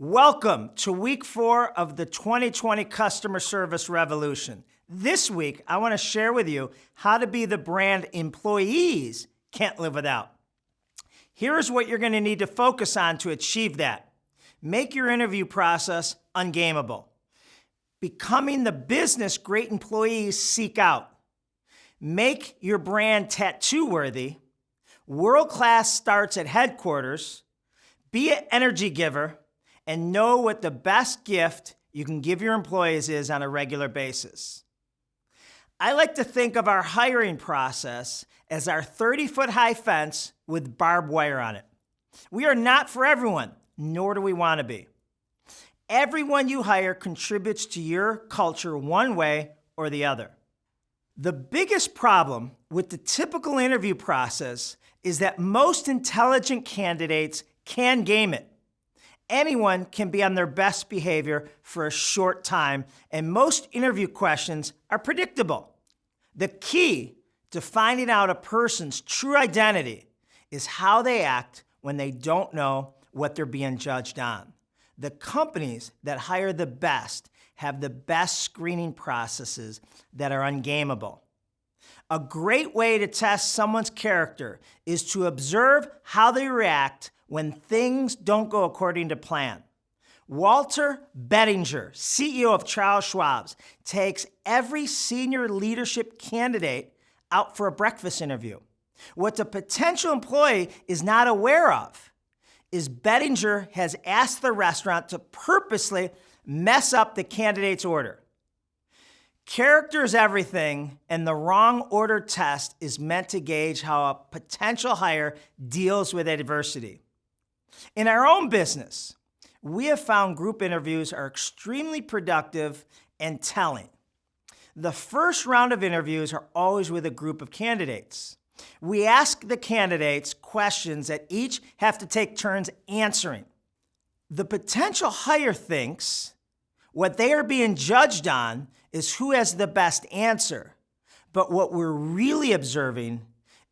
Welcome to week 4 of the 2020 Customer Service Revolution. This week, I want to share with you how to be the brand employees can't live without. Here's what you're going to need to focus on to achieve that. Make your interview process ungameable. Becoming the business great employees seek out. Make your brand tattoo-worthy. World-class starts at headquarters. Be an energy giver. And know what the best gift you can give your employees is on a regular basis. I like to think of our hiring process as our 30-foot high fence with barbed wire on it. We are not for everyone, nor do we want to be. Everyone you hire contributes to your culture one way or the other. The biggest problem with the typical interview process is that most intelligent candidates can game it. Anyone can be on their best behavior for a short time, and most interview questions are predictable. The key to finding out a person's true identity is how they act when they don't know what they're being judged on. The companies that hire the best have the best screening processes that are ungameable. A great way to test someone's character is to observe how they react when things don't go according to plan. Walter Bettinger, CEO of Charles Schwab, takes every senior leadership candidate out for a breakfast interview. What the potential employee is not aware of is Bettinger has asked the restaurant to purposely mess up the candidate's order. Character is everything, and the wrong order test is meant to gauge how a potential hire deals with adversity. In our own business, we have found group interviews are extremely productive and telling. The first round of interviews are always with a group of candidates. We ask the candidates questions that each have to take turns answering. The potential hire thinks what they are being judged on is who has the best answer, but what we're really observing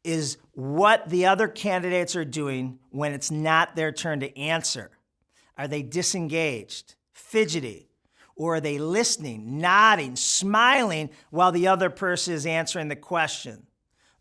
is what the other candidates are doing when it's not their turn to answer. Are they disengaged, fidgety, or are they listening, nodding, smiling while the other person is answering the question?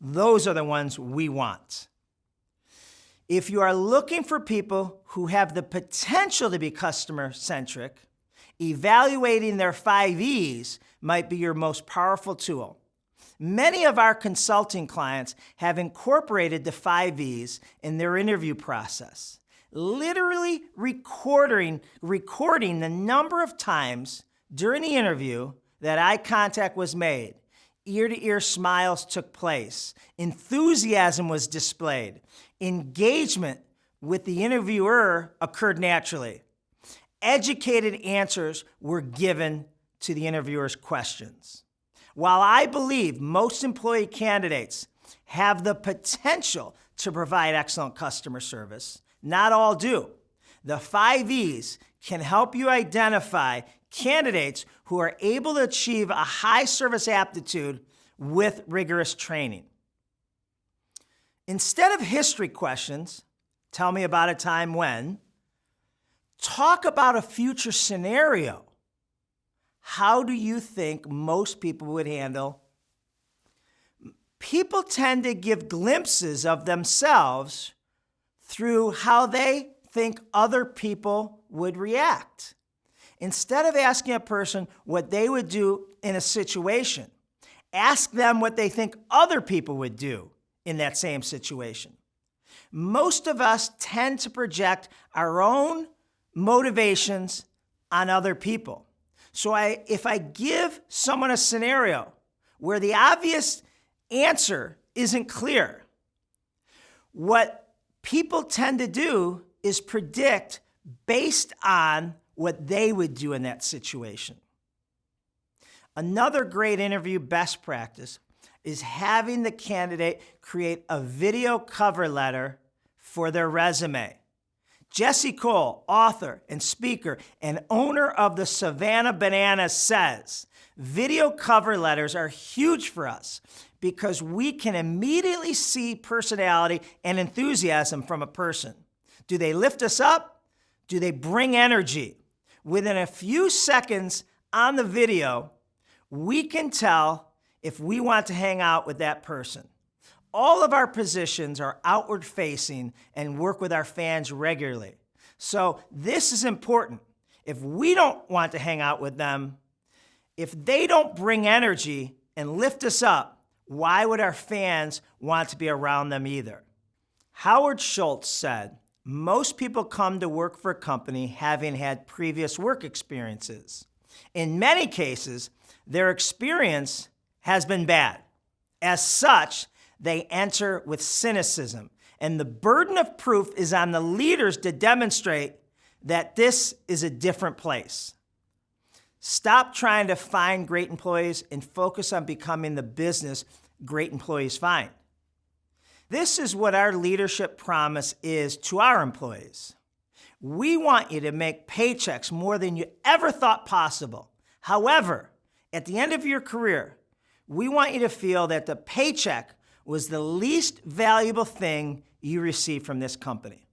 Those are the ones we want. If you are looking for people who have the potential to be customer-centric, evaluating their 5 E's might be your most powerful tool. Many of our consulting clients have incorporated the 5 E's in their interview process, literally recording the number of times during the interview that eye contact was made, ear-to-ear smiles took place, enthusiasm was displayed, engagement with the interviewer occurred naturally, educated answers were given to the interviewer's questions. While I believe most employee candidates have the potential to provide excellent customer service, not all do. The 5 E's can help you identify candidates who are able to achieve a high service aptitude with rigorous training. Instead of history questions, tell me about a time when, talk about a future scenario. How do you think most people would handle? People tend to give glimpses of themselves through how they think other people would react. Instead of asking a person what they would do in a situation, ask them what they think other people would do in that same situation. Most of us tend to project our own motivations on other people. So if I give someone a scenario where the obvious answer isn't clear, what people tend to do is predict based on what they would do in that situation. Another great interview best practice is having the candidate create a video cover letter for their resume. Jesse Cole, author and speaker and owner of the Savannah Banana, says, video cover letters are huge for us because we can immediately see personality and enthusiasm from a person. Do they lift us up? Do they bring energy? Within a few seconds on the video, we can tell if we want to hang out with that person. All of our positions are outward facing and work with our fans regularly. So this is important. If we don't want to hang out with them, if they don't bring energy and lift us up, why would our fans want to be around them either? Howard Schultz said, most people come to work for a company having had previous work experiences. In many cases, their experience has been bad. As such, they enter with cynicism, and the burden of proof is on the leaders to demonstrate that this is a different place. Stop trying to find great employees and focus on becoming the business great employees find. This is what our leadership promise is to our employees. We want you to make paychecks more than you ever thought possible. However, at the end of your career, we want you to feel that the paycheck was the least valuable thing you received from this company.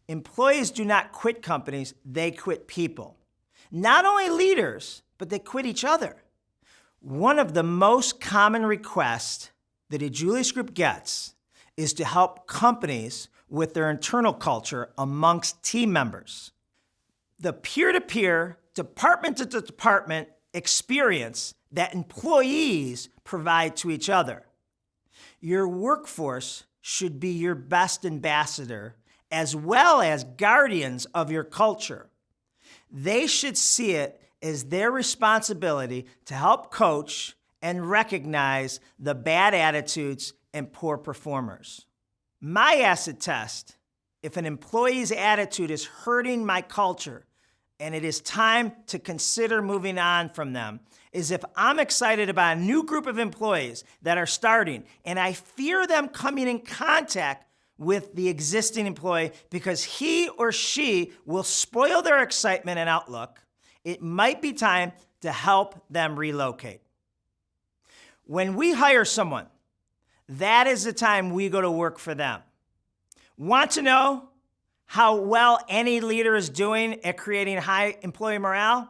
Employees do not quit companies, they quit people. Not only leaders, but they quit each other. One of the most common requests the DiJulius Group gets is to help companies with their internal culture amongst team members. The peer-to-peer, department-to-department experience that employees provide to each other. Your workforce should be your best ambassador as well as guardians of your culture. They should see it as their responsibility to help coach and recognize the bad attitudes and poor performers. My acid test, if an employee's attitude is hurting my culture and it is time to consider moving on from them, is if I'm excited about a new group of employees that are starting and I fear them coming in contact with the existing employee because he or she will spoil their excitement and outlook, it might be time to help them relocate. When we hire someone, that is the time we go to work for them. Want to know how well any leader is doing at creating high employee morale?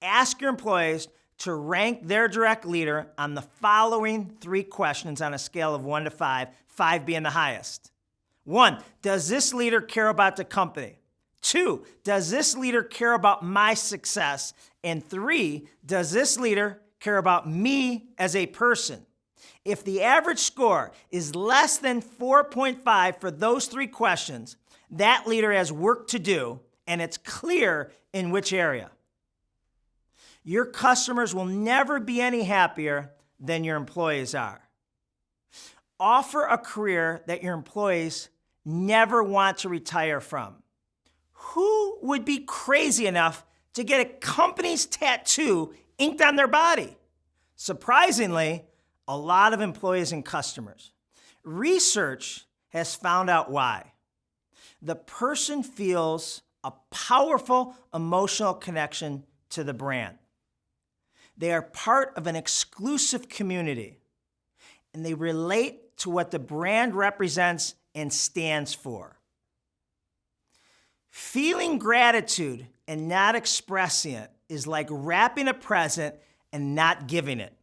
Ask your employees to rank their direct leader on the following 3 questions on a scale of 1 to 5, 5 being the highest. 1, does this leader care about the company? 2, does this leader care about my success? And 3, does this leader care about me as a person? If the average score is less than 4.5 for those 3 questions, that leader has work to do, and it's clear in which area. Your customers will never be any happier than your employees are. Offer a career that your employees never want to retire from. Who would be crazy enough to get a company's tattoo inked on their body? Surprisingly, a lot of employees and customers. Research has found out why. The person feels a powerful emotional connection to the brand. They are part of an exclusive community, and they relate to what the brand represents and stands for. Feeling gratitude and not expressing it is like wrapping a present and not giving it.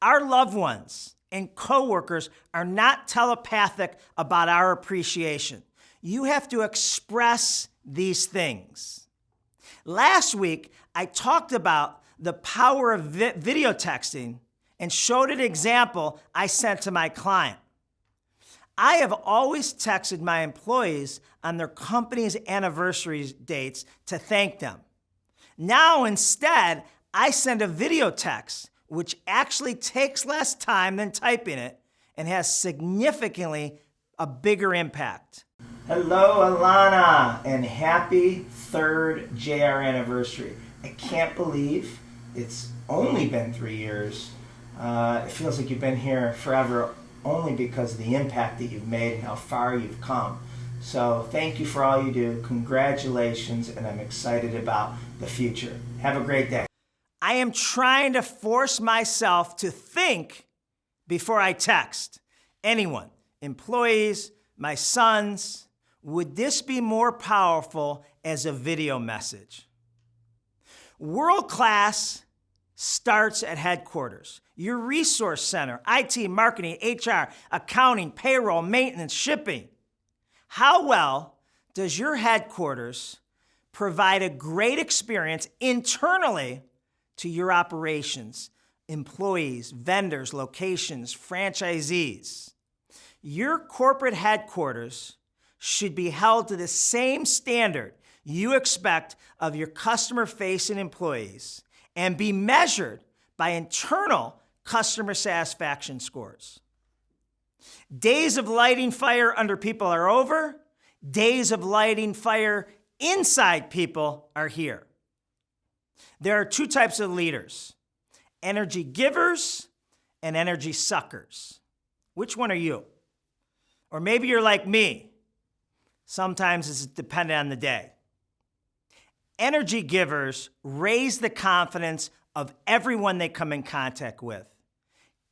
Our loved ones and coworkers are not telepathic about our appreciation. You have to express these things. Last week, I talked about the power of video texting and showed an example I sent to my client. I have always texted my employees on their company's anniversary dates to thank them. Now instead, I send a video text, which actually takes less time than typing it and has significantly a bigger impact. Hello, Alana, and happy 3rd JR anniversary. I can't believe it's only been 3 years. It feels like you've been here forever only because of the impact that you've made and how far you've come. So thank you for all you do. Congratulations, and I'm excited about the future. Have a great day. I am trying to force myself to think before I text anyone, employees, my sons, would this be more powerful as a video message? World class starts at headquarters. Your resource center, IT, marketing, HR, accounting, payroll, maintenance, shipping. How well does your headquarters provide a great experience internally to your operations, employees, vendors, locations, franchisees? Your corporate headquarters should be held to the same standard you expect of your customer-facing employees and be measured by internal customer satisfaction scores. Days of lighting fire under people are over. Days of lighting fire inside people are here. There are two types of leaders: energy givers and energy suckers. Which one are you? Or maybe you're like me. Sometimes it's dependent on the day. Energy givers raise the confidence of everyone they come in contact with.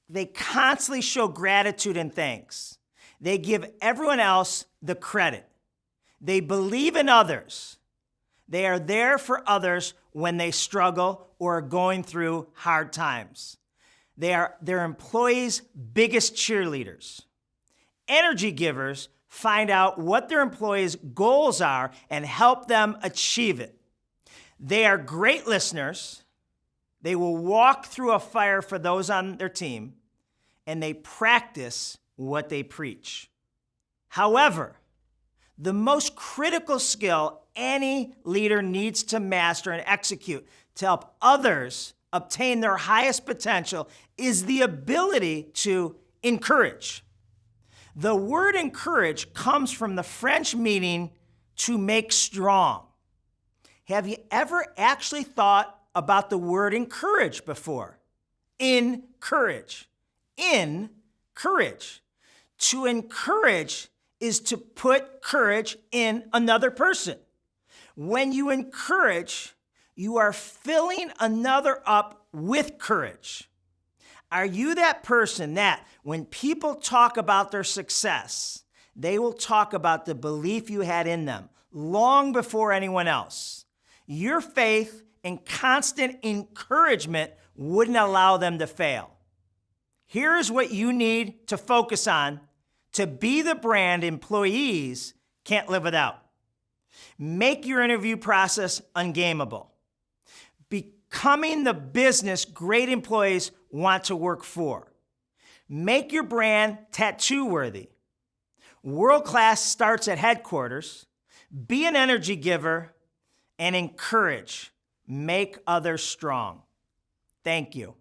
They constantly show gratitude and thanks. They give everyone else the credit. They believe in others. They are there for others when they struggle or are going through hard times. They are their employees' biggest cheerleaders. Energy givers find out what their employees' goals are and help them achieve it. They are great listeners. They will walk through a fire for those on their team, and they practice what they preach. However, the most critical skill any leader needs to master and execute to help others obtain their highest potential is the ability to encourage. The word encourage comes from the French meaning to make strong. Have you ever actually thought about the word encourage before? Encourage. Encourage. To encourage is to put courage in another person. When you encourage, you are filling another up with courage. Are you that person that when people talk about their success, they will talk about the belief you had in them long before anyone else? Your faith and constant encouragement wouldn't allow them to fail. Here's what you need to focus on to be the brand employees can't live without. Make your interview process ungameable. Becoming the business great employees want to work for. Make your brand tattoo-worthy. World class starts at headquarters. Be an energy giver and encourage. Make others strong. Thank you.